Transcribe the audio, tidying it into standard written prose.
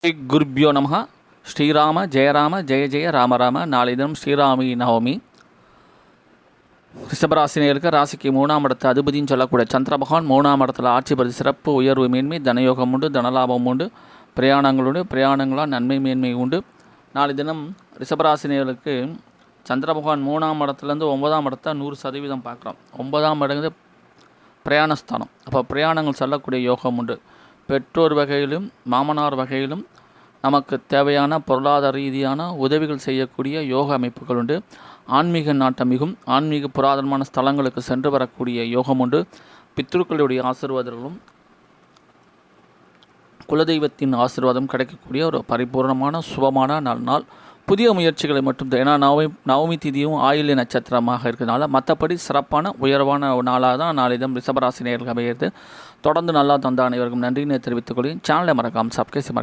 ஸ்ரீ குருப்யோ நமஹ. ஸ்ரீராம ஜெயராம ஜெய ஜெய ராம ராம. நாளை தினம் ஸ்ரீராமி நவமி. ரிஷபராசினியருக்கு ராசிக்கு 3ஆம் இடத்து அதிபதினு சொல்லக்கூடிய சந்திர பகவான் 3ஆம் இடத்துல ஆட்சி பெறுது. சிறப்பு உயர்வு மேன்மை, தனயோகம் உண்டு, தனலாபம் உண்டு, பிரயாணங்களால் நன்மை மேன்மை உண்டு. நாளை தினம் ரிஷபராசினியர்களுக்கு சந்திர பகவான் 3ஆம் இடத்துலேருந்து 9ஆம் இடத்தை 100% பார்க்குறோம். 9ஆம் இடங்கிறது பிரயாணஸ்தானம். அப்போ பிரயாணங்கள் செல்லக்கூடிய யோகம் உண்டு. பெற்றோர் வகையிலும் மாமனார் வகையிலும் நமக்கு தேவையான பொருளாதார ரீதியான உதவிகள் செய்யக்கூடிய யோக அமைப்புகள் உண்டு. ஆன்மீக நாட்டம் மிகும். ஆன்மீக புராதனமான ஸ்தலங்களுக்கு சென்று வரக்கூடிய யோகம் உண்டு. பித்ருக்களுடைய ஆசீர்வாதங்களும் குலதெய்வத்தின் ஆசீர்வாதம் கிடைக்கக்கூடிய ஒரு பரிபூர்ணமான சுபமான நாள். புதிய முயற்சிகளை மட்டும் ஏன்னா நவமி திதியும் ஆயில்ய நட்சத்திரமாக இருக்கிறதுனால மற்றபடி சிறப்பான உயர்வான நாளாக தான் நாளை தினம் ரிஷபராசி நேயர்களுக்கு அமைகிறது. தொடர்ந்து நல்லா தந்த அனைவருக்கும் நன்றினை தெரிவித்துக் கொள்கிறேன். சேனலை மறக்காமல் சப்ஸ்கிரைப் செய்து